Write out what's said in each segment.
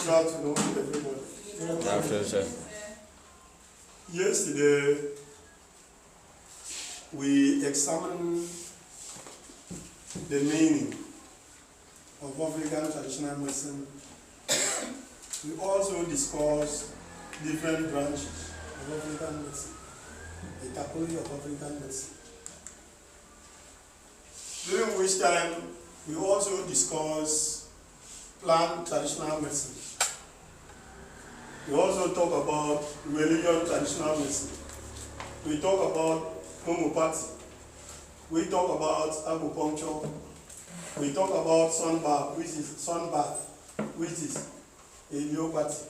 Good afternoon, everybody. Good afternoon, sir. Yesterday, we examined the meaning of African traditional medicine. We also discussed different branches of African medicine, the typology of African medicine. During which time, we also discussed plant traditional medicine. We also talk about religion traditional medicine. We talk about homeopathy. We talk about acupuncture. We talk about sunbath, which is homeopathy.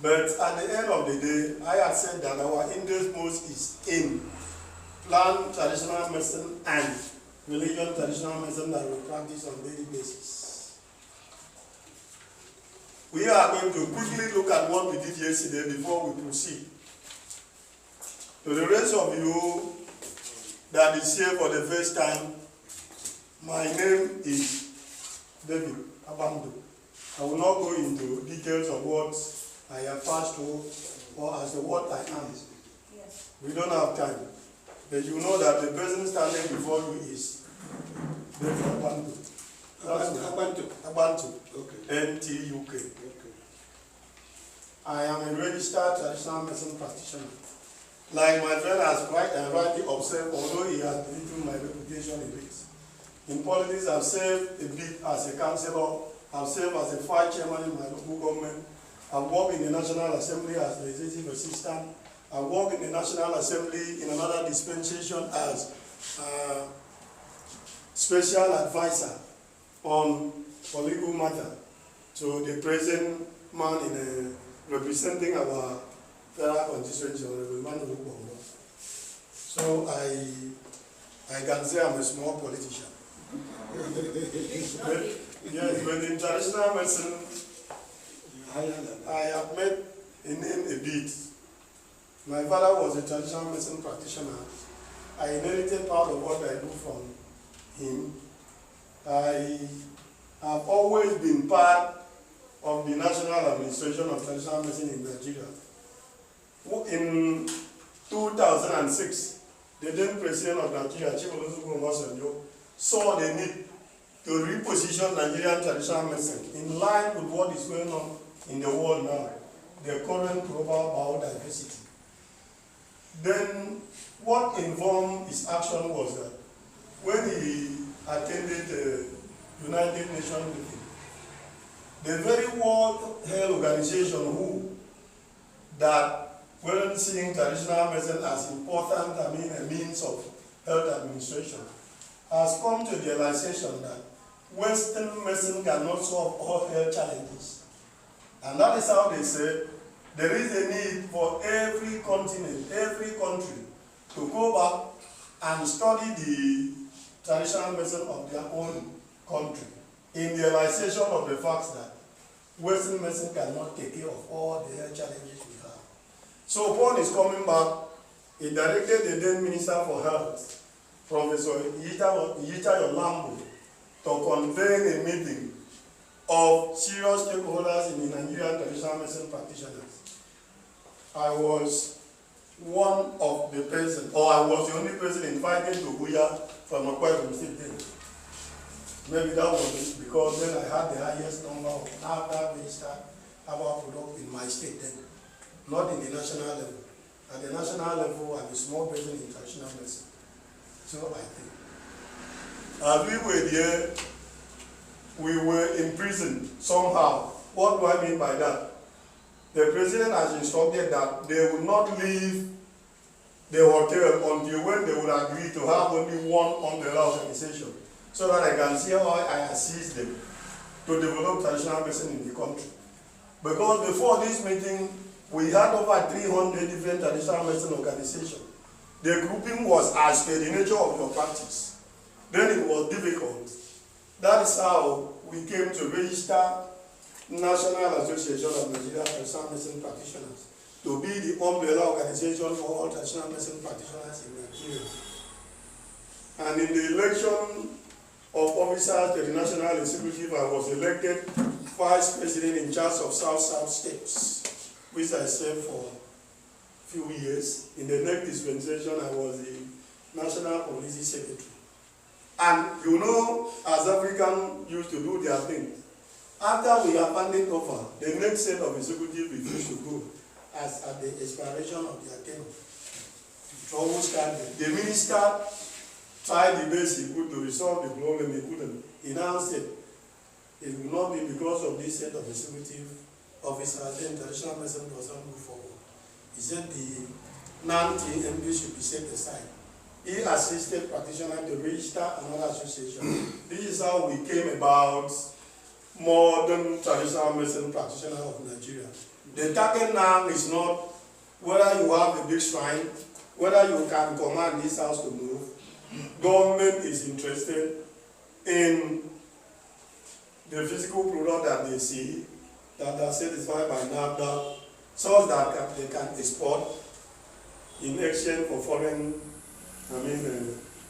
But at the end of the day, I had said that our interest most is in plant traditional medicine and religion traditional medicine that we practice on a daily basis. We are going to quickly look at what we did yesterday before we proceed. To the rest of you that is here for the first time, my name is David Akpan Ntuk. I will not go into details of what I have passed through or as to what I am. Yes. We don't have time. But you know that the person standing before you is David Akpan Ntuk. Akpan Ntuk. Okay. NTUK. Okay. I am a registered traditional medicine practitioner. Like my friend has rightly observed, although he has belittled my reputation a bit. In politics, I've served a bit as a councillor, I've served as a vice chairman in my local government, I've worked in the National Assembly as the legislative assistant, I've worked in the National Assembly in another dispensation as special advisor on legal matter to the present man in representing our federal constituency, Honorable Emmanuel Bongo. So I can say I'm a small politician. But in traditional medicine, I have made a name a bit. My father was a traditional medicine practitioner. I inherited part of what I do from him. I have always been part of the National Administration of Traditional Medicine in Nigeria. In 2006, the then president of Nigeria, Chief Olusegun Obasanjo, saw the need to reposition Nigerian traditional medicine in line with what is going on in the world now, the current global biodiversity. Then what informed his action was that when he attended the United Nations meeting, the very World Health Organization, WHO, that weren't seeing traditional medicine as important, a means of health administration, has come to the realization that Western medicine cannot solve all health challenges. And that is how they say there is a need for every continent, every country to go back and study the traditional medicine of their own country in the realization of the fact that Western medicine cannot take care of all the health challenges we have. So upon his coming back, he directed the then Minister for Health, Professor Iyita Lambo, to convene a meeting of serious stakeholders in the Nigerian traditional medicine practitioners. I was one of the persons, or I was the only person invited to Buya from Akpan Ntuk. Maybe that was because then I had the highest number of NAFDAC registered herbal products in my state then, not in the national level. At the national level, I'm a small person in traditional medicine. So I think. As we were there, we were imprisoned somehow. What do I mean by that? The president has instructed that they will not leave the hotel until when they would agree to have only one umbrella organization, so that I can see how I assist them to develop traditional medicine in the country. Because before this meeting, we had over 300 different traditional medicine organizations. The grouping was as per the nature of your practice. Then it was difficult. That is how we came to register National Association of Nigerian Traditional Medicine Practitioners to be the umbrella organization for all traditional medicine practitioners in Nigeria. And in the election of officers to the National Executive, I was elected Vice President in charge of South States, which I served for a few years. In the next dispensation, I was the National Policy Secretary. And you know, as Africans used to do their thing, after we have handed over, the next set of executive refused to go as at the expiration of their term. The minister tried the best he could to resolve the problem, he couldn't. He now said it will not be because of this set of executive officers, then traditional medicine does not move forward. He said the non-TMP should be set aside. He assisted practitioners to register another association. This is how we came about modern traditional medicine practitioners of Nigeria. The target now is not whether you have a big shrine, whether you can command this house to move. Government is interested in the physical product that they see, that are satisfied by NAFDA, so that they can export in exchange for foreign,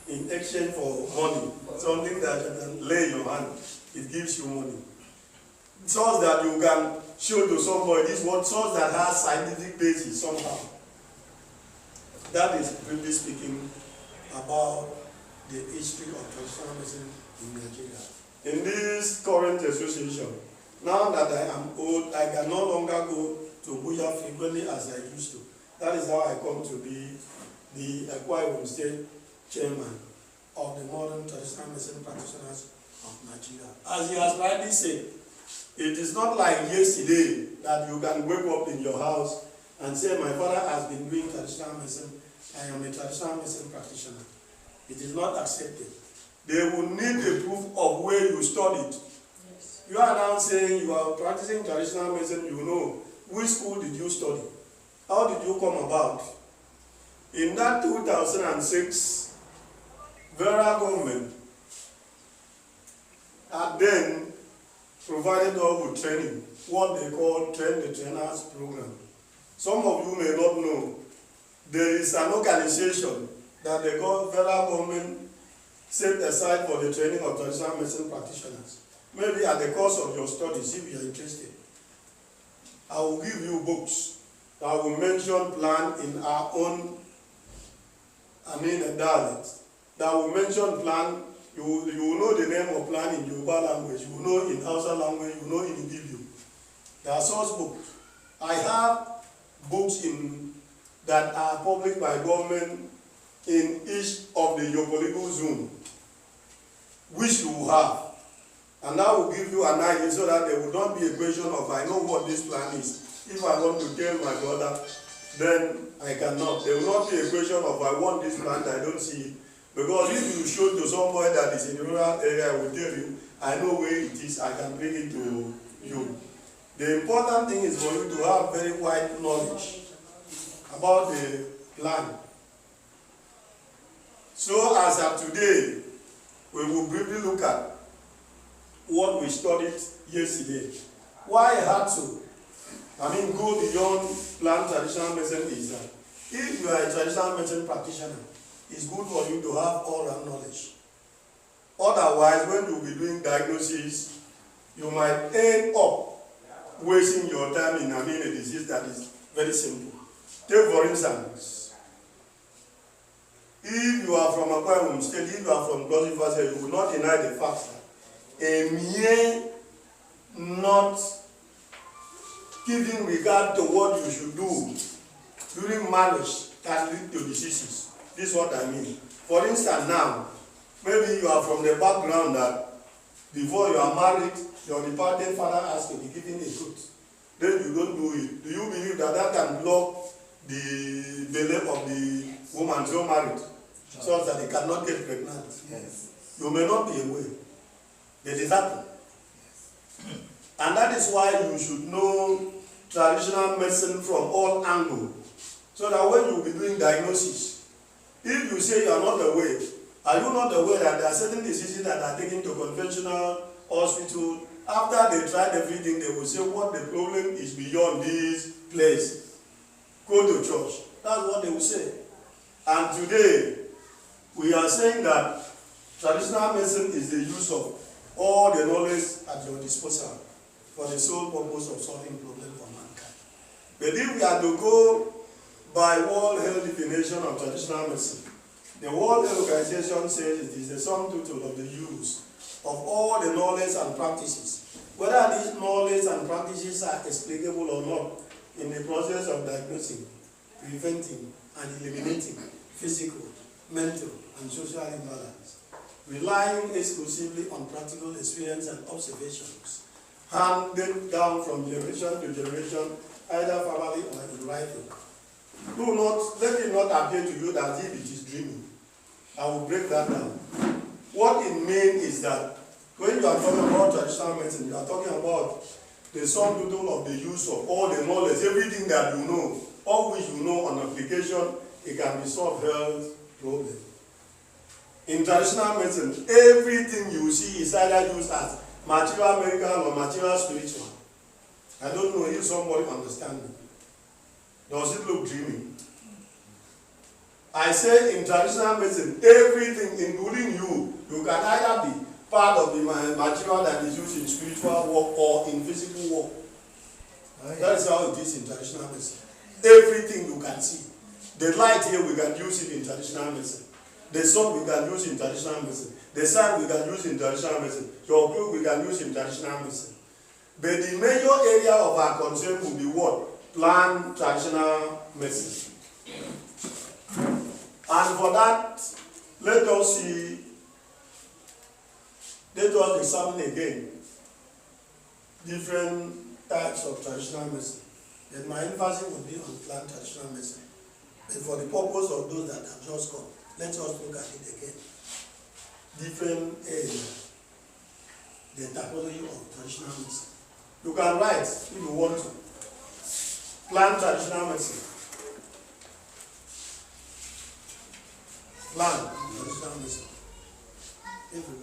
in exchange for money, something that you can lay in your hand, it gives you money. So that you can show to somebody this one, so that has scientific basis somehow. That is briefly speaking about the history of traditional medicine in Nigeria. In this current association, now that I am old, I can no longer go to Buya frequently as I used to. That is how I come to be the Akwa Ibom State Chairman of the Modern Traditional Medicine Practitioners of Nigeria. As he has rightly said, it is not like yesterday that you can wake up in your house and say, my father has been doing traditional medicine, I am a traditional medicine practitioner. It is not accepted. They will need a proof of where you studied. Yes. You are now saying you are practicing traditional medicine, you know. Which school did you study? How did you come about? In that 2006, Vera government had then provided us with training, what they call Train the Trainers program. Some of you may not know, there is an organization that the federal government set aside for the training of traditional medicine practitioners. Maybe at the course of your studies, if you are interested, I will give you books that will mention plant in our own, dialect. That will mention plant, you will know the name of plant in Yoruba language, you will know in Hausa language, you will know in Igbo. There are such books. I have books that are published by government in each of the geopolitical zone, which you will have. And that will give you an idea so that there will not be a question of, I know what this plan is. If I want to tell my brother, then I cannot. There will not be a question of, I want this plant, I don't see it. Because if you show to somebody that is in the rural area, I will tell you, I know where it is, I can bring it to you. The important thing is for you to have very wide knowledge about the plan. So as of today, we will briefly look at what we studied yesterday. Why I had to go beyond plant traditional medicine is that if you are a traditional medicine practitioner, it's good for you to have all-round knowledge. Otherwise, when you will be doing diagnosis, you might end up wasting your time in a disease that is very simple. Take for instance, if you are from Akpan Ntuk State, if you are from Cross River State, you will not deny the fact that a mere not giving regard to what you should do during marriage can lead to diseases. This is what I mean. For instance, now, maybe you are from the background that before you are married, your departed father has to be given a fruit. Then you don't do it. Do you believe that that can block the belly of the woman so married, so that they cannot get pregnant? Yes. You may not be aware, but it happens. Yes. And that is why you should know traditional medicine from all angles, so that when you be doing diagnosis, if you say you are not aware, are you not aware that there are certain diseases that are taken to conventional hospital? After they tried everything, they will say what the problem is beyond this place. Go to church. That's what they will say. And today, we are saying that Traditional medicine is the use of all the knowledge at your disposal for the sole purpose of solving problems for mankind. But if we are to go by World Health definition of traditional medicine, the World Health Organization says it is the sum total of the use of all the knowledge and practices, whether these knowledge and practices are explicable or not, in the process of diagnosing, preventing, and eliminating physical, mental, and social imbalance, relying exclusively on practical experience and observations, handed down from generation to generation, either verbally or in writing. Let it not appear to you that if it is dreaming. I will break that down. What it means is that when you are talking about traditional medicine, you are talking about the sum total of the use of all the knowledge, everything that you know, all which you know on application, it can be solved health problem. In traditional medicine, everything you see is either used as material medical or material spiritual. I don't know if somebody understands me. Does it look dreamy? I say in traditional medicine, everything, including you can either be part of the material that is used in spiritual work or in physical work. That is how it is in traditional medicine. Everything you can see. The light here, we can use it in traditional medicine. The sun, we can use in traditional medicine. The sun, we can use in traditional medicine. Your clothes, we can use in traditional medicine. But the major area of our concern will be what? Plant traditional medicine. And for that, let us examine again different types of traditional medicine. And my emphasis will be on plant traditional medicine. But for the purpose of those that have just come, let us look at it again. Different areas, the typology of traditional medicine. You can write if you want to. Plant traditional medicine. Plant traditional medicine. If you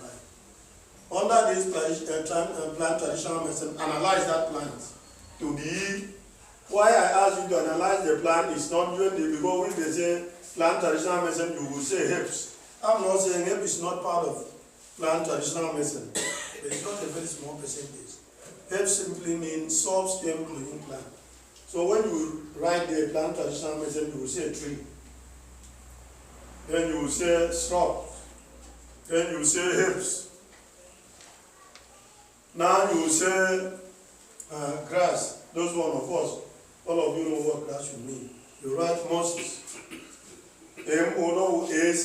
like. Under this plant traditional medicine, analyze that plant to be. Why I ask you to analyze the plant is not usually because when they say plant traditional medicine, you will say herbs. I'm not saying herbs is not part of plant traditional medicine. It's not a very small percentage. Herbs simply means soft stem growing plant. So when you write the plant traditional medicine, you will say tree. Then you will say shrub. Then you will say herbs. Now you will say grass. Those one of us, all of you know what grass should mean. You write mosses. M-O-S-E-S.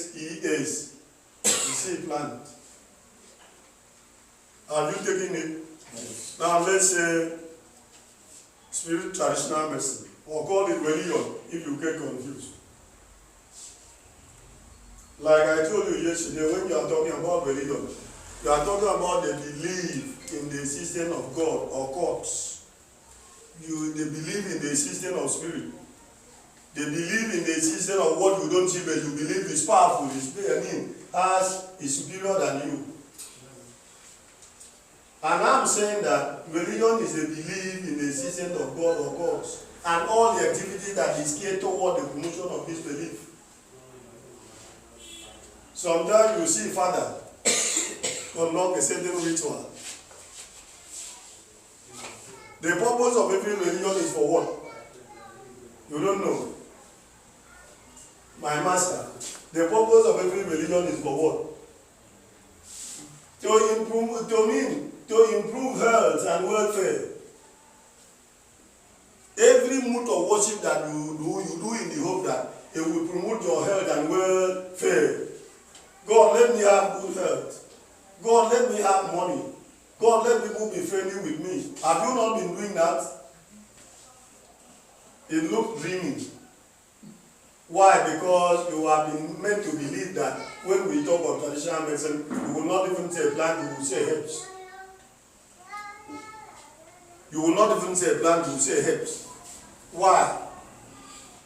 You see plant. Are you taking it? Yes. Now let's say spirit traditional medicine, or call it religion if you get confused. Like I told you yesterday, when you are talking about religion, you are talking about the belief in the existence of God or gods. They believe in the existence of spirit. They believe in the existence of what you don't see, but you believe is powerful, is superior than you. And I'm saying that religion is a belief in the existence of God or gods, and all the activity that is geared toward the promotion of this belief. Sometimes you see father conduct a certain ritual. The purpose of every religion is for what? You don't know. My master, the purpose of every religion is for what? To improve health and welfare. Every mode of worship that you do in the hope that it will promote your health and welfare. God, let me have good health. God, let me have money. God, let people be friendly with me. Have you not been doing that? It looks dreamy. Why? Because you have been meant to believe that when we talk of traditional medicine, you will not even say plant, you will say herbs. You will not even say plant, you will say herbs. Why?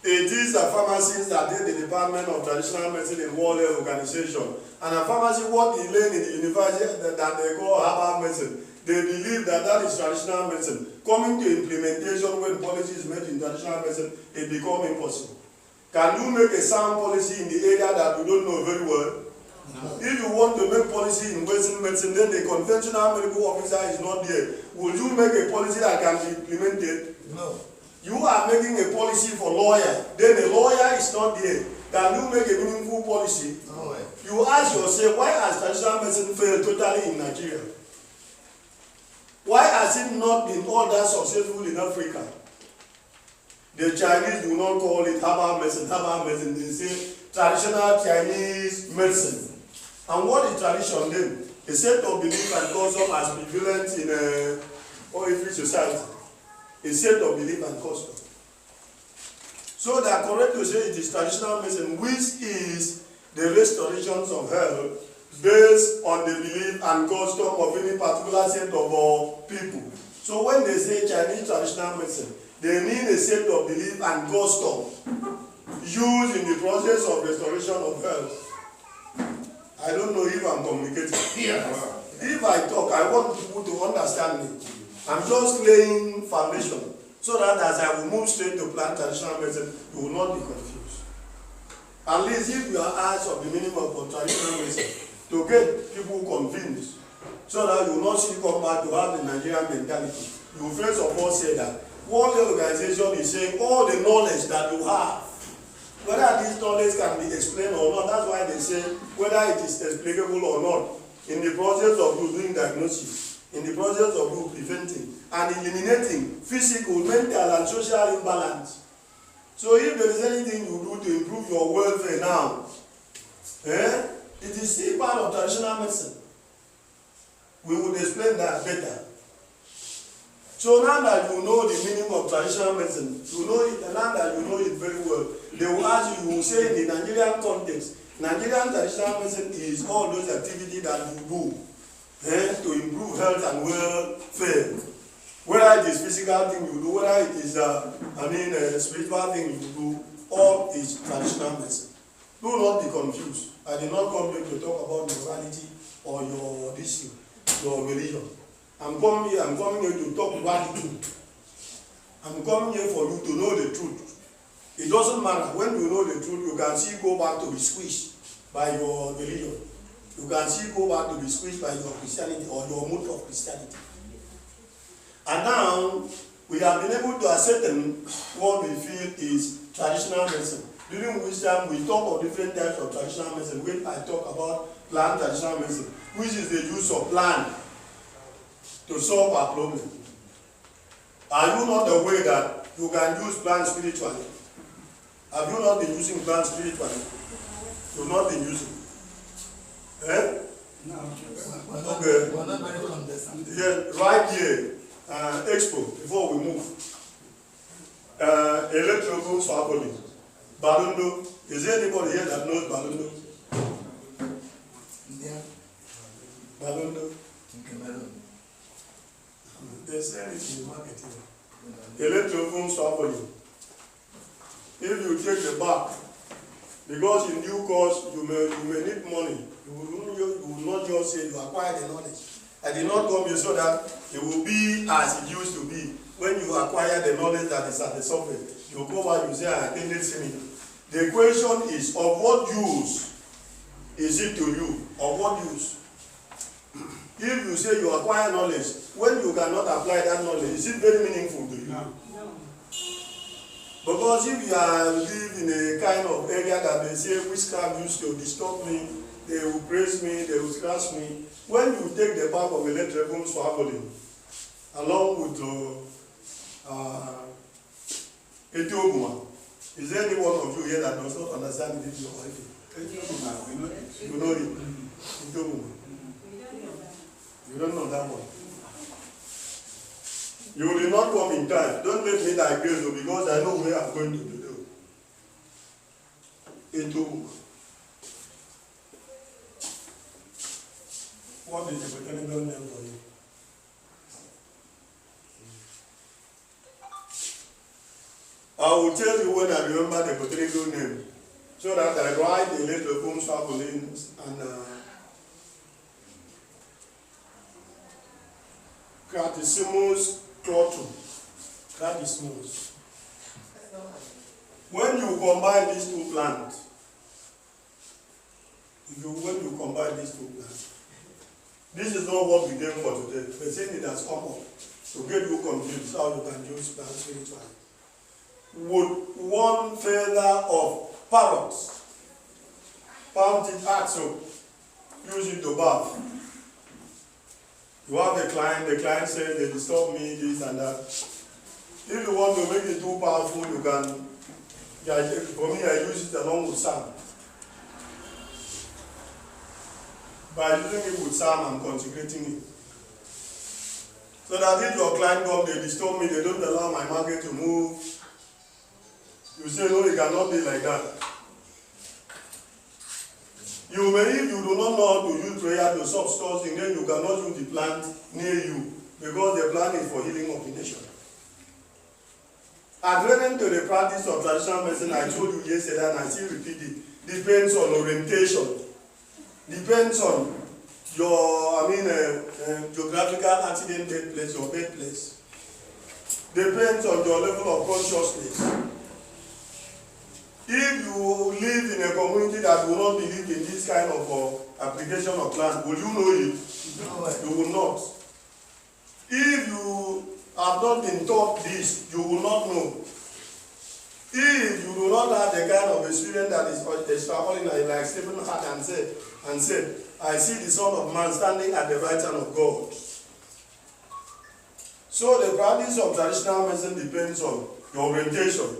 It is the pharmacists that did the Department of Traditional Medicine in World Health Organization. And a pharmacy, what they learn in the university that they call herbal medicine, they believe that that is traditional medicine. Coming to implementation when policy is made in traditional medicine, it becomes impossible. Can you make a sound policy in the area that you don't know very well? No. If you want to make policy in Western medicine, then the conventional medical officer is not there. Will you make a policy that can be implemented? No. You are making a policy for lawyer, then the lawyer is not there. Can you make a meaningful policy? No way. You ask yourself, why has traditional medicine failed totally in Nigeria? Why has it not been all that successful in Africa? The Chinese do not call it herbal medicine. Herbal medicine, they say traditional Chinese medicine. And what is tradition then? A set of belief and custom as prevalent in every society. A set of belief and custom. So they are correct to say it is traditional medicine, which is the restorations of health based on the belief and custom of any particular set of people. So when they say Chinese traditional medicine, they mean a set of belief and custom used in the process of restoration of health. I don't know if I'm communicating. Yes. If I talk, I want people to understand me. I'm just laying foundation so that as I will move straight to plant traditional medicine, you will not be confused. At least if you are asked of the meaning of traditional medicine, to get people convinced, so that you will not see come back to have the Nigerian mentality. You first of all say that World Health Organization is saying all the knowledge that you have, whether this knowledge can be explained or not, that's why they say whether it is explicable or not, in the process of you doing diagnosis, in the process of you preventing and eliminating physical, mental and social imbalance. So if there is anything you do to improve your welfare now, it is still part of traditional medicine. We would explain that better. So now that you know the meaning of traditional medicine, you know it, and now that you know it very well, they will ask you, you will say in the Nigerian context, Nigerian traditional medicine is all those activities that you do to improve health and welfare. Whether it is physical thing you do, whether it is spiritual thing you do, all is traditional medicine. Do not be confused. I did not come here to talk about morality or your religion. I'm coming here to talk reality. I'm coming here for you to know the truth. It doesn't matter. When you know the truth, you can still go back to be squished by your religion. You can still go back to be squished by your Christianity or your mode of Christianity. And now, we have been able to ascertain what we feel is traditional medicine. During which time we talk of different types of traditional medicine. When I talk about plant traditional medicine, which is the use of plant to solve our problem. Are you not aware that you can use plants spiritually? Have you not been using plants spiritually? You've not been using. No. Okay. We're not very condescending. Yeah, right here, Expo, before we move. Electrical swabbeling. Balundo. Is there anybody here that knows Balundo? Yeah. Balundo. They sell it in the marketing. Electrophone swabbeling. If you take the back, because in due course you may need money, you will not just say you acquire the knowledge. I did not come here so that it will be as it used to be. When you acquire the knowledge that is at the surface, you go back, you say, I attended seminar. The question is, of what use is it to you? Of what use? If you say you acquire knowledge, when you cannot apply that knowledge, is it very meaningful to you? No. Because if you live in a kind of area that they say witchcraft used to disturb me, they will praise me, they will scratch me. When you take the back of electrophone swabbeling, along with Etioguma, is there any one of you here that does not understand this? You know it. Etioguma. You don't know that one. You will not come in time. Don't let me digress because I know where I'm going to do. Etioguma. What is the botanical name for you? I will tell you when I remember the botanical name, so that I write a little poem swabulins and Cratissimus crotum. Cratissimus. When you combine these two plants, when you combine these two plans, this is not what we came for today. The thing it has come up to get you confused how you can use plants spiritually. Would one feather of parrots, pound it out so, use it to bath? You have a client, the client says they disturb me, this and that. If you want to make it too powerful, you can, for me I use it along with Psalm. By using it with Psalm, I'm consecrating it. So that if your client comes, they disturb me, they don't allow my market to move. You say, no, it cannot be like that. You may, if you do not know how to use prayer to solve something, then you cannot use the plant near you, because the plant is for healing of the nation. Adhering to the practice of traditional medicine, I told you yesterday and I still repeat it, depends on orientation, depends on your, geographical accident take place, your birthplace, depends on your level of consciousness. If you live in a community that will not believe in this kind of application of plant, will you know it? No. You will not. If you have not been taught this, you will not know. If you do not have the kind of experience that is extraordinary, like Stephen had and said, I see the Son of Man standing at the right hand of God. So the practice of traditional medicine depends on your orientation,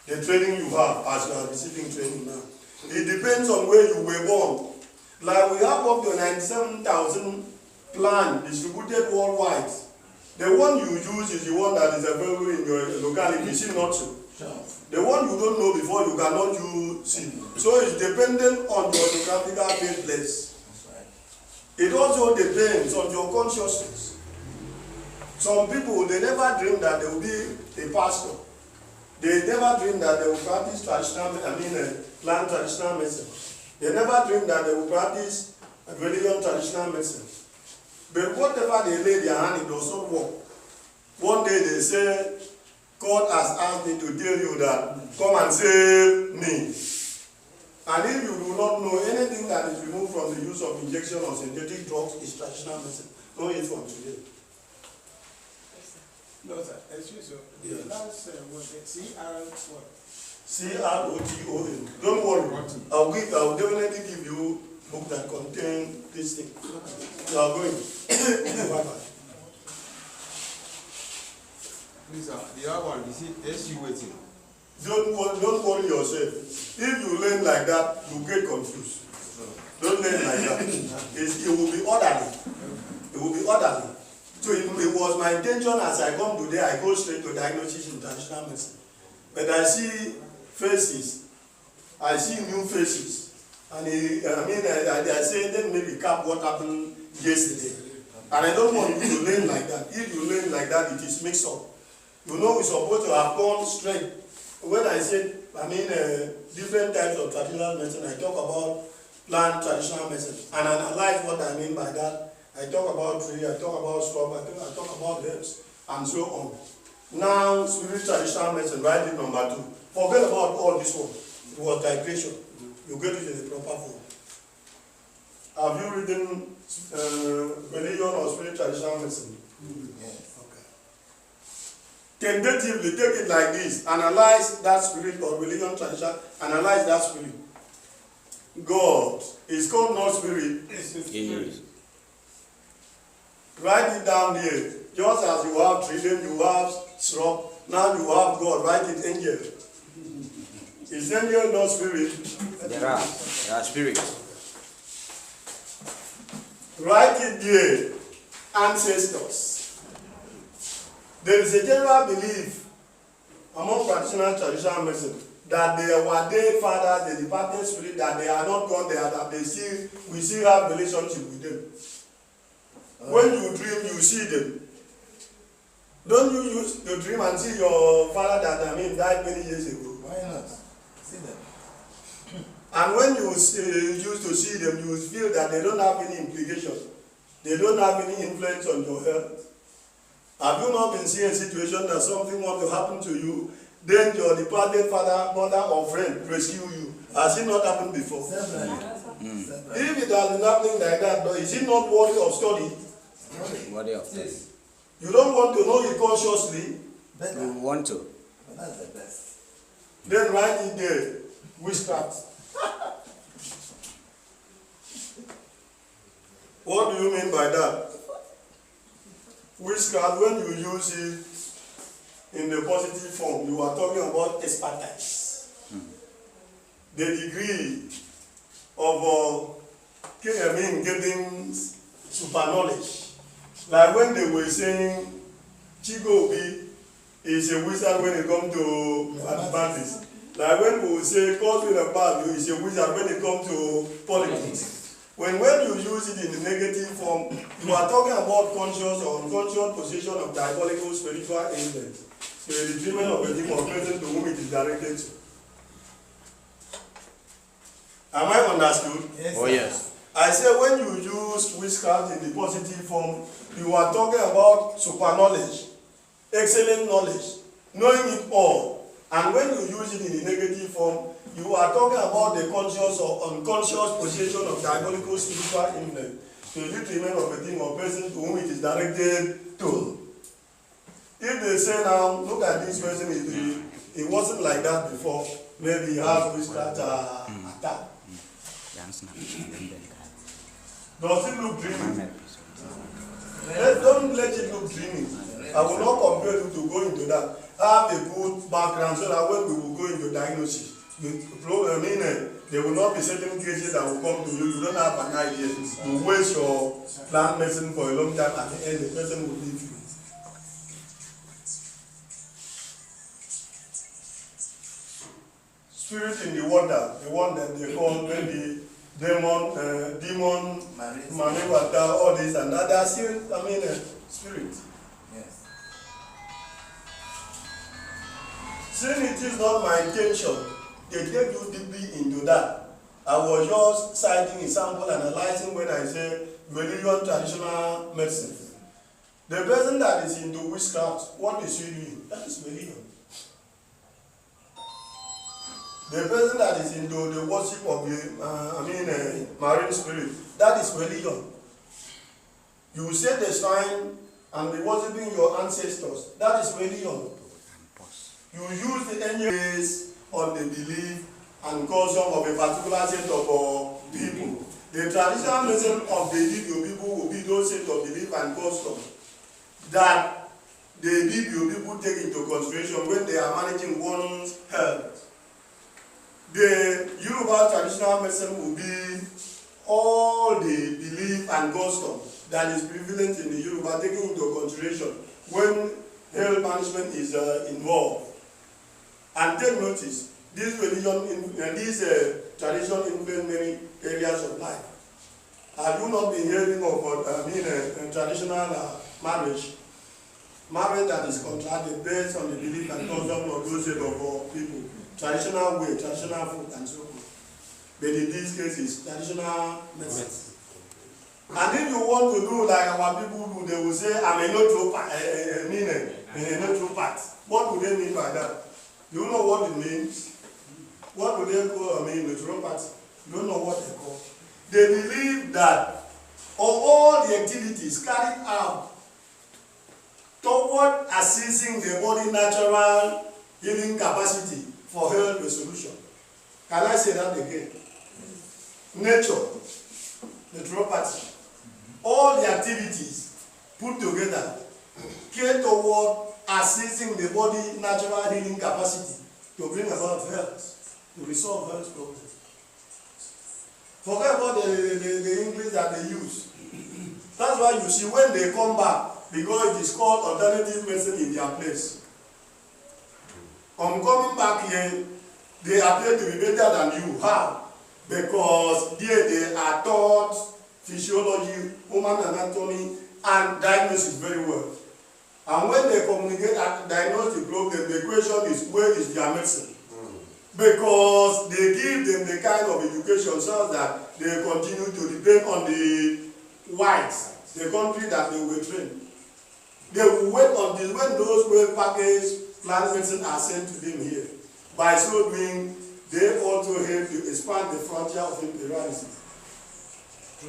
the training you have as you are receiving training now. It depends on where you were born. Like we have up to 97,000 plants distributed worldwide. The one you use is the one that is available in your locality, see not so. The one you don't know before, you cannot use it. So it's dependent on your geographical place. It also depends on your consciousness. Some people, they never dream that they will be a pastor. They never dream that they will practice plant traditional medicine. They never dream that they will practice religion traditional medicine. But whatever they lay their hand, it does not work. One day they say, God has asked me to tell you that, come and save me. And if you do not know anything that is removed from the use of injection or synthetic drugs is traditional medicine, know it from today. No, sir. Excuse me. Yeah. That's what the C-R-O-T-O-N. C-R-O-T-O-N. Don't worry. I'll definitely give you a book that contains this thing. You are going. Bye-bye. Please, the other one, is it SU waiting? Don't worry yourself. If you learn like that, you get confused. Don't learn like that. It will be orderly. It will be orderly. So it was my intention as I come today, I go straight to diagnosis in traditional medicine. But I see faces. I see new faces. And I say, let me recap what happened yesterday. And I don't want you to learn like that. If you learn like that, it is mixed up. You know, we're supposed to have gone straight. When I say, different types of traditional medicine, I talk about plant traditional medicine and analyze what I mean by that. I talk about tree, I talk about shrub, I talk about herbs, and so on. Now, spirit traditional medicine, write it number 2. Forget about all this one. It was digression. You get it in the proper form. Have you written religion or spirit traditional medicine? Yes. Tentatively take it like this. Analyze that spirit or religion tradition. Analyze that spirit. God is called not spirit. It's the spirit. Write it down here. Just as you have tree, then you have shrub. Now you have God. Write it angel. Is angel not spirit? There are spirits. Write it there. Ancestors. There is a general belief among practitioners of traditional medicine that they were their fathers, the departed spirit, that they are not gone there, that we still have relationship with them. When you dream, you see them. Don't you use the dream and see your father that died many years ago? Why not? See them. And when you used to see them, you feel that they don't have any implication. They don't have any influence on your health. Have you not been seeing a situation that something wants to happen to you, then your departed father, mother, or friend rescue you? Has it not happened before? Definitely. If it has been happening like that, but is it not worthy of study? Worthy of study. You don't want to know it consciously, You want to. That's the best. then write it there. Witchcraft. What do you mean by that? Witchcraft, when you use it in the positive form, you are talking about expertise. The degree of getting super knowledge. Like when they were saying Chigobi is a wizard when it comes to mathematics. Like when we say Coswin Abadu is a wizard when it comes to politics. When you use it in the negative form, you are talking about conscious or unconscious possession of diabolical spiritual influence. So the treatment of a demon present to whom it is directed to. Am I understood? Yes, Oh, yes. I say when you use witchcraft in the positive form, you are talking about super knowledge, excellent knowledge, knowing it all. And when you use it in the negative form, you are talking about the conscious or unconscious possession of diabolical spiritual influence, the detriment of a thing or person to whom it is directed to. If they say now, look at this person, it wasn't like that before, maybe he has witchcraft attack. Does it look dreamy? Don't let it look dreamy. I will not compare you to go into that. Have a good background so that when we will go into diagnosis, there will not be certain cases that will come to you. You don't have an idea. You waste your plant medicine for a long time. At the end, the person will leave you. Spirit in the water, the one that they call maybe demon, maniwata, all this and that. They are still, spirit. Yes. Since it is not my intention to take you deeply into that, I was just citing a sample, analyzing when I say religion, traditional medicine. The person that is into witchcraft, what is he doing? That is religion. The person that is into the worship of the marine spirit, that is religion. You set the shrine and be worshiping your ancestors, that is religion. You use the energies on the belief and custom of a particular set of people. The traditional medicine of the Ibibio people will be those set of belief and custom that the Ibibio people take into consideration when they are managing one's health. The Yoruba traditional medicine will be all the belief and custom that is prevalent in the Yoruba taken into consideration when health management is involved. And take notice, this religion, this tradition influence many areas of life. Have you not been hearing of traditional marriage? Marriage that is contracted based on the belief and custom of those set of people. Traditional way, traditional food, and so forth. But in this case, it's traditional medicine. And if you want to do like our people do, they will say, I'm a naturopath. What do they mean by that? Do you know what it means? What do they call naturopathy? You don't know what they call. They believe that all the activities carried out toward assisting the body natural healing capacity for health resolution. Can I say that again? Nature, naturopathy, all the activities put together care toward assisting the body natural healing capacity to bring about health, to resolve health problems. Forget about the English that they use. That's why you see when they come back, because it is called alternative medicine in their place. On coming back here, they appear to be better than you. How? Because there they are taught physiology, human anatomy, and diagnosis very well. And when they communicate and diagnose the problem, the question is, where is their medicine? Because they give them the kind of education so that they continue to depend on the whites, the country that they were trained. They will wait until when those well-packaged plant medicine are sent to them here. By so doing, they also help to expand the frontier of imperialism.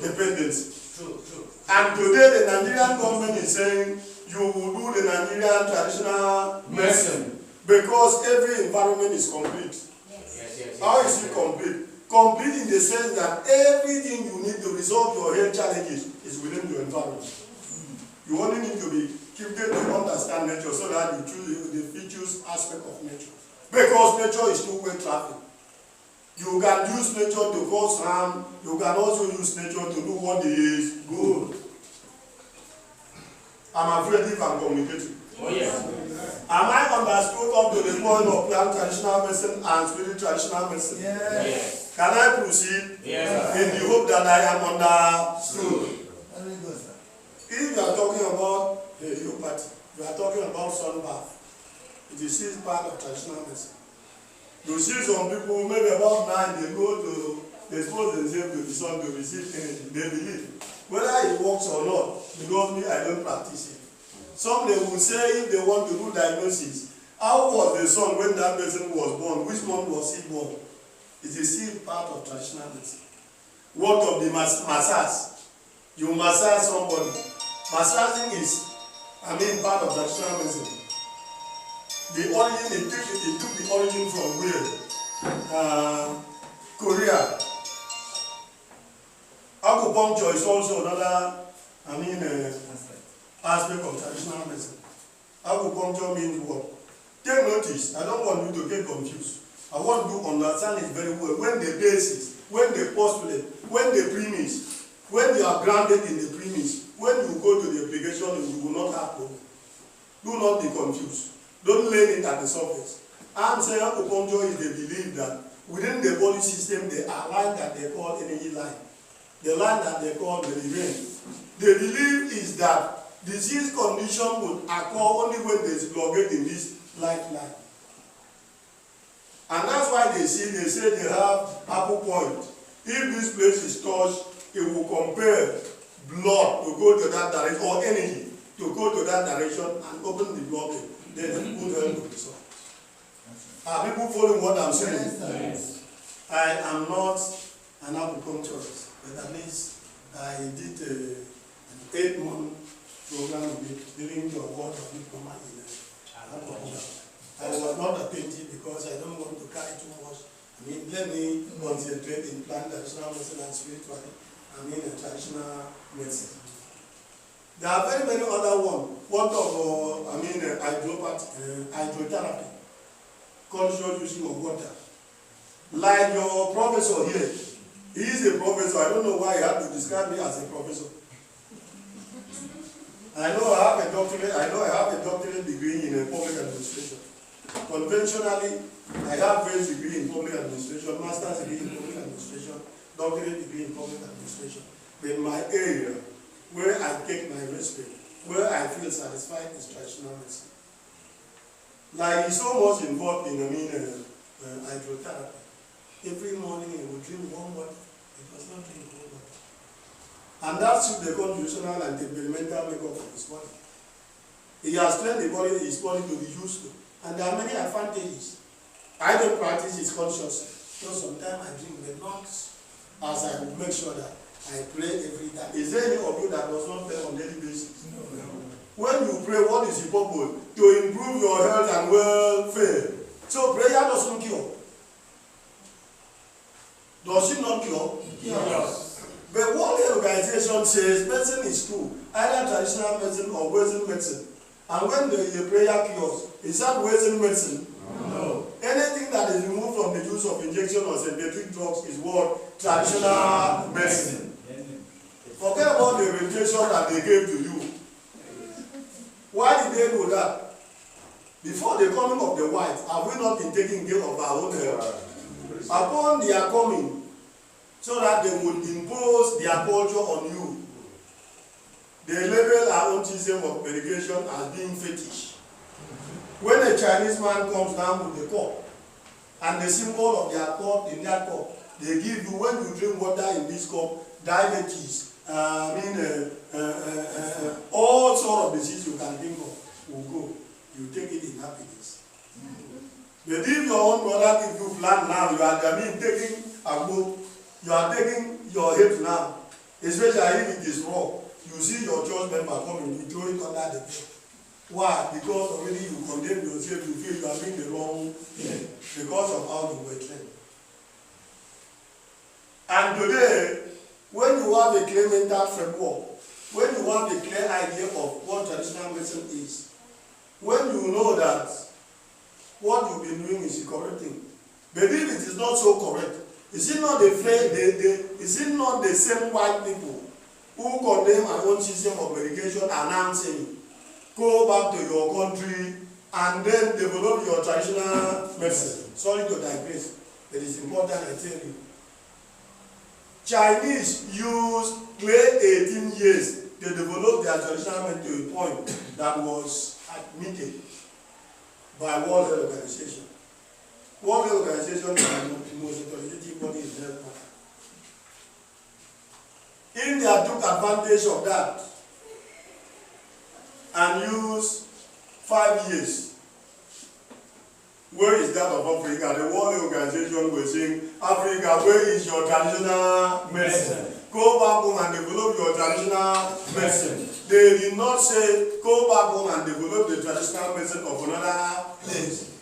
dependency. True. And today the Nigerian government is saying you will do the Nigerian traditional medicine because every environment is complete. Yes. How is it complete? Complete in the sense that everything you need to resolve your health challenges is within your environment. You only need to be keep them to understand nature so that you choose the features aspect of nature. Because nature is two-way traffic. You can use nature to cause harm, you can also use nature to do what is good. I'm afraid if I'm communicating. Oh yes. Am I understood up to the point of plant traditional medicine and spirit traditional medicine? Yes. Can I proceed? Yes. In the hope that I am understood. Very good, sir. If you are talking about homeopathy, you are talking about sun bath. It is part of traditional medicine. You see some people, maybe about 9, they go to, they expose themselves to the sun to receive energy. They believe. Whether it works or not, because me, I don't practice it. Some they will say if they want to do diagnosis, how was the sun when that person was born? Which month was he born? It is still part of traditional medicine. What of the massage? You massage somebody. Massaging is, part of traditional medicine. The origin, it took the origin from where? Korea. Acupuncture is also another, aspect of traditional medicine. Acupuncture means what? Take notice, I don't want you to get confused. I want you to understand it very well. When the basis, when the postulate, when the premise, when you are grounded in the premise, when you go to the application, you will not have problem. Do not be confused. Don't learn it at the surface. I'm saying acupuncture is the belief that within the body system, there are lines that they call energy line. The line that they call the vein. The belief is that disease condition would occur only when there is blockade in this lifeline. And that's why they say they have apple point. If this place is touched, it will compel blood to go to that direction, or energy to go to that direction and open the blockade. Then the people will be solved. Are people following what I'm saying? Yes. I am not an acupuncturist, but at least I did an 8-month program during the award of diploma in acupuncture. I was not attentive because I don't want to carry too much. Let me concentrate in plant traditional medicine and spirituality. Traditional medicine. There are very many other ones. What of hydrotherapy, conscious using of water. Like your professor here, he is a professor. I don't know why you have to describe me as a professor. I know I have a doctorate degree in public administration. Conventionally, I have first degree in public administration, master's degree in public administration, doctorate degree in public administration. But my area, where I take my respect, where I feel satisfied is traditional medicine. Like he's so much involved in hydrotherapy. Every morning he would drink warm water. He does not drink cold water. And that suits the constitutional and temperamental makeup of his body. He has trained his body to be used to. And there are many advantages. I don't practice it consciously. So sometimes I drink the nuts as I will make sure that I pray every time. Is there any of you that does not pray on a daily basis? No. When you pray, what is the purpose? To improve your health and welfare. So prayer doesn't cure. Does it not cure? Yes. But what the organization says, medicine is true. Either traditional medicine or Western medicine. And when the prayer cures, is that Western medicine? No. Anything that is removed from the use of injection or synthetic drugs is what? Traditional medicine. Forget about the orientation that they gave to you. Why did they do that? Before the coming of the whites, have we not been taking care of our own health? Upon their coming, so that they would impose their culture on you, they label our own system of medication as being fetish. When a Chinese man comes down with the cup, and the symbol of their cup, in their cup, they give you, when you drink water in this cup, diabetes, all sort of disease you can think of will go. You take it in happiness. But if your own brother gives you flat now, you are taking a book, you are taking your hip now, especially if it is raw. You see your church member coming, you throw it under the bed. Why? Because already you condemn yourself, you feel you are doing the wrong thing because of how you were trained. And today, when you have a clear mental framework, when you have a clear idea of what traditional medicine is, when you know that what you've been doing is the correct thing, but if it is not so correct, is it not is it not the same white people who condemn our own system of medication and now saying, go back to your country and then develop your traditional medicine? Sorry to digress, but it's important I tell you. Chinese used clear 18 years to develop their traditional medicine to a point that was admitted by World Health Organization. World Health Organization is the most authoritative body in health. India took advantage of that and used 5 years. Where is that of Africa? The World Health Organization was saying, Africa, where is your traditional medicine? Go back home and develop your traditional medicine. They did not say, go back home and develop the traditional medicine of another place.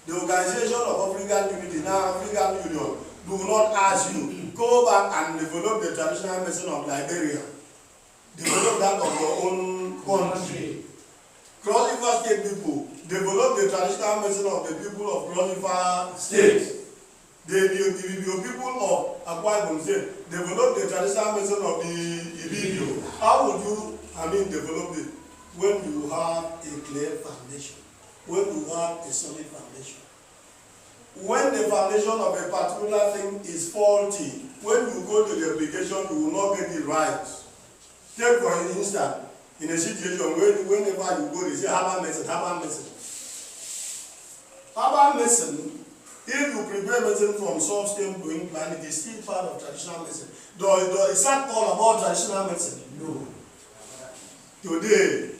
The Organization of African Unity, now African Union, do not ask you, go back and develop the traditional medicine of Liberia. Develop that of your own country. Cross River State people, develop the traditional medicine of the people of Cross River State. The people of Akpan Ntuk State, develop the traditional medicine of the Ibibio. How would you, develop it? When you have a clear foundation, when you have a solid foundation. When the foundation of a particular thing is faulty, when you go to the application, you will not get it right. Take for instance, in a situation where whenever you go, they say herbal medicine, herbal medicine. Herbal medicine, if you prepare medicine from soft stem to implant, it is still part of traditional medicine. Is that all about traditional medicine? No. Today,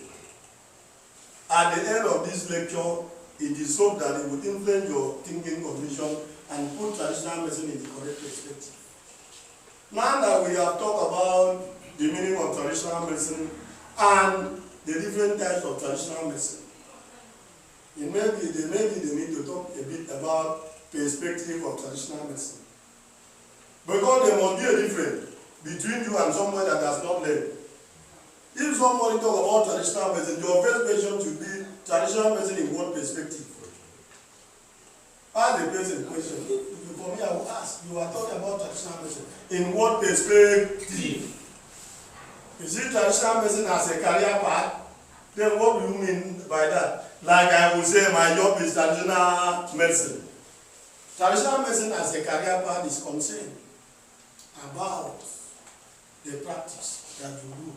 at the end of this lecture, it is hoped that it would influence your thinking condition and put traditional medicine in the correct perspective. Now that we have talked about the meaning of traditional medicine and the different types of traditional medicine, maybe they need to talk a bit about perspective of traditional medicine. Because there must be a difference between you and someone that has not learned. If somebody talk about traditional medicine, your first question should be traditional medicine in what perspective? Ask the person question. For me, I will ask, you are talking about traditional medicine. In what perspective? Is it traditional medicine as a career path? Then what do you mean by that? Like I would say my job is traditional medicine. Traditional medicine as a career path is concerned about the practice that you do.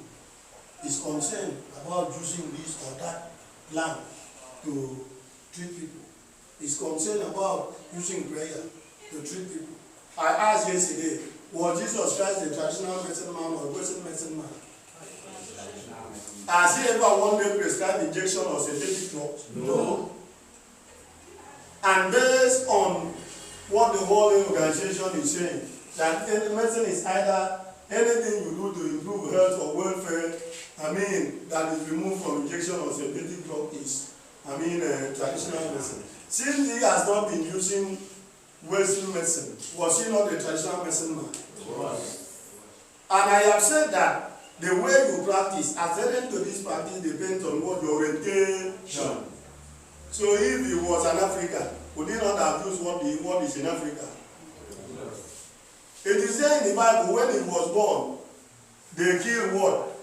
Is concerned about using this or that plant to treat people. Is concerned about using prayer to treat people. I asked yesterday, was Jesus Christ a traditional medicine man or a Western medicine man? Has he ever one day prescribed injection or synthetic drugs? No. And based on what the World Health Organization is saying, that medicine is either anything you do to improve health or welfare, that is removed from injection or synthetic drug is, traditional medicine. Since he has not been using Western medicine, was he not a traditional medicine man? Yes. And I have said that the way you practice, adherence to this practice depends on what your orientation. So if he was an African, would he not have used what is in Africa? Yes. It is there in the Bible, when he was born, they killed what?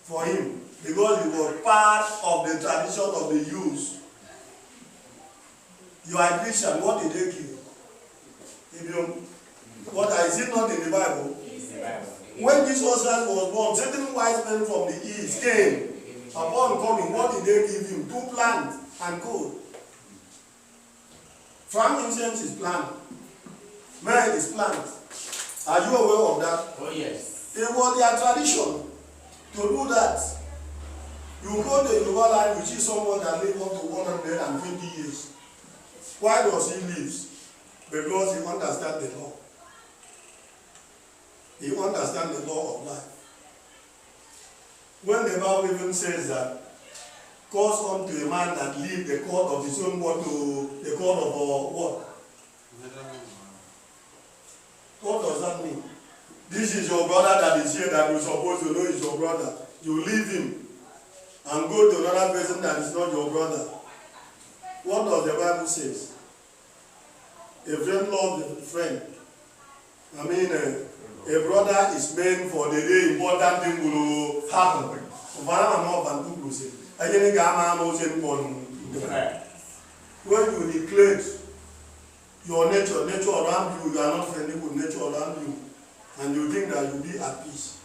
For him, because he was part of the tradition of the Jews. You are a Christian, what did they kill? Is it not in the Bible? When Jesus Christ was born, certain wise men from the east came. Upon coming, what did they give him? 2 plants and gold. Frankincense is plant. Myrrh is plant. Are you aware of that? Oh yes. It was their tradition to do that. You go to Yoruba land, you see someone that lives up to 120 years. Why does he live? Because he understands the law. he understands the law of life. When the Bible even says that, cause unto a man that leave the court of his own word to the court of what? What does that mean? This is your brother that is here that you're supposed to know is your brother. You leave him and go to another person that is not your brother. What does the Bible say? A friend loves a friend. I mean, a brother is meant for the day important thing will happen. When you neglect your nature around you, you are not friendly with nature around you, and you think that you'll be at peace.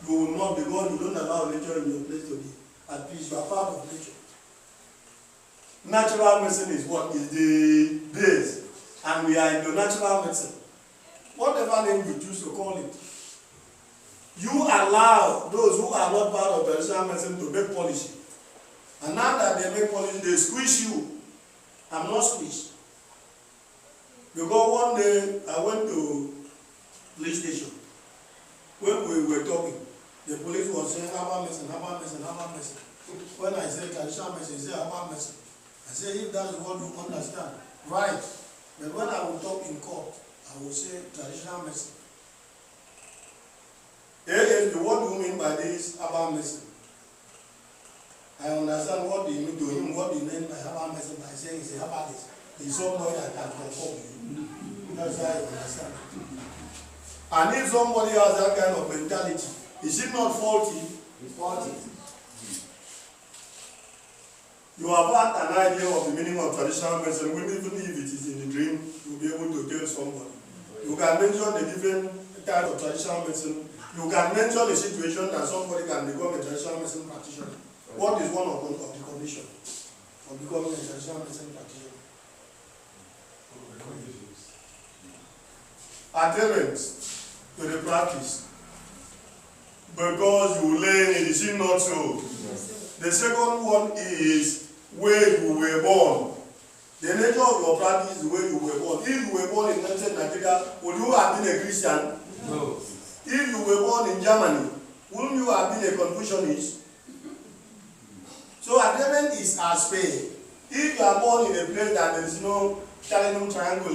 You will not, because you don't allow nature in your place to be at peace. You are part of nature. Natural medicine is what? Is the base. And we are in the natural medicine. Whatever name you choose to call it. You allow those who are not part of traditional medicine to make policy. And now that they make policy, they squeeze you. I'm not squeezed. Because one day I went to police station. When we were talking, the police was saying, Akpan medicine, Akpan medicine, Akpan medicine. When I said traditional medicine, they say Akpan medicine. I say, if that is what you understand, right. But when I will talk in court, I will say traditional medicine. What do you mean by this Akpan medicine? I understand what you mean to him, what you mean by Akpan medicine by saying it's a herbalist. He's somebody that can conform you. That's how I understand it. And if somebody has that kind of mentality, is it not faulty? It's faulty. You have had an idea of the meaning of traditional medicine, even if it is in the dream, you'll be able to tell somebody. You can mention the different types of traditional medicine. You can mention a situation that somebody can become a traditional medicine practitioner. What is one of the conditions of becoming a traditional medicine practitioner? Adherence to the practice. Because you learn it, is it not so? The second one is where you were born. The nature of your practice is where you were born. If you were born in Nigeria, would you have been a Christian? No. If you were born in Germany, wouldn't you have been a Confucianist? So adherence is as pay. If you are born in a place that there is no Talinum Triangle,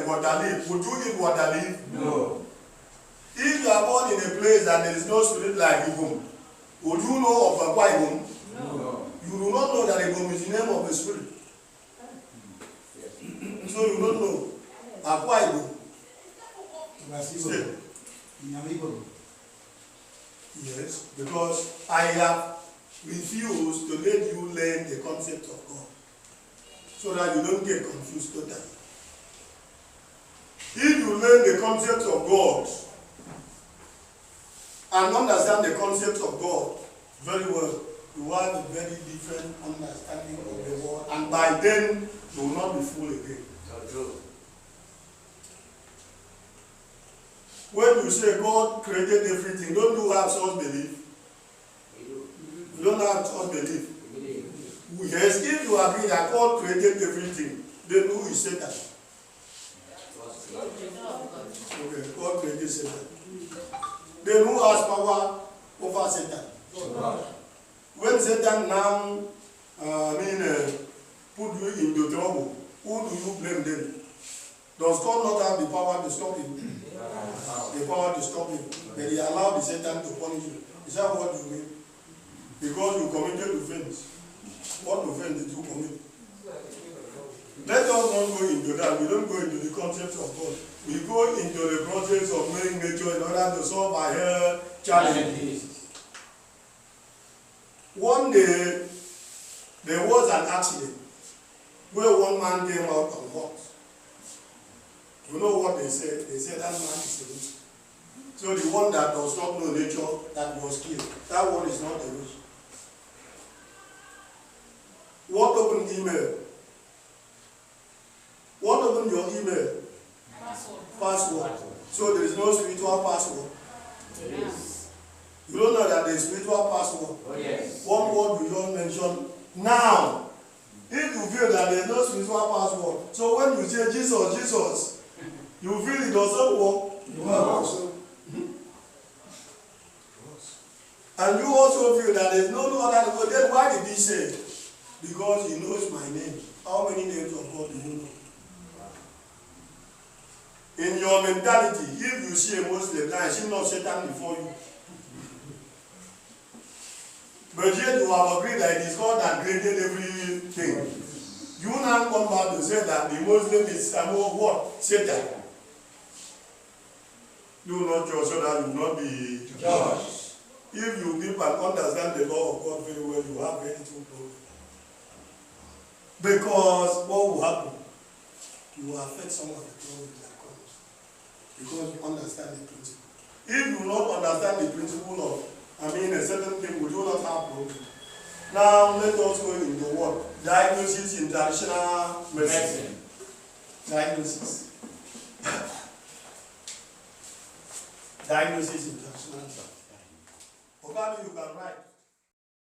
water leaf, would you eat water leaf? No. If you are born in a place that there is no spirit like Igum, would you know of Akwa Igum? No. You do not know that Igum is the name of the spirit. So you don't know Akwa Igum. Yes, because I have refused to let you learn the concept of God, so that you don't get confused totally. If you learn the concept of God and understand the concept of God very well, you have a very different understanding of the world, and by then you will not be fooled again. So true. When you say God created everything, don't you have such belief? We do. You don't have such belief. We believe. Yes, if you agree that God created everything, then who is Satan? Okay, God created Satan. Then who has power over Satan? God. When Satan now put you into trouble, who do you blame then? Does God not have the power to stop him? The power to stop him. But he allowed the Satan to punish you. Is that what you mean? Because you committed offense. What offense did you commit? Let us not go into that. We don't go into the concept of God. We go into the process of knowing nature in order to solve our health challenges. One day, there was an accident where one man came out on horse. You know what they said? They said that man is a witch. So the one that does not know nature, that was killed, that one is not a witch. What opened email? What opened your email? Password. So there is no spiritual password. Yes. You don't know that there is spiritual password. Oh yes. One word we just mentioned. Now, if you feel that there is no spiritual password, so when you say Jesus, Jesus, you feel it doesn't work. No. And you also feel that there's no other God. Then why did he say? Because he knows my name. How many names of God do you know? In your mentality, if you see a Muslim, now is not Satan before you. But yet you have agreed that it is God that created everything. You now come back to say that the Muslim is what? Satan. You not judge so that you will not be judged. If you people understand the law of God very well, you have very little problem. Because what will happen? You will affect some of the problems that comes. Because you understand the principle. If you not understand the principle of, a certain thing, we do not have problem. Now let us go into what? Diagnosis in traditional medicine. Diagnosis. Diagnosis in traditional medicine. Okay, you can write.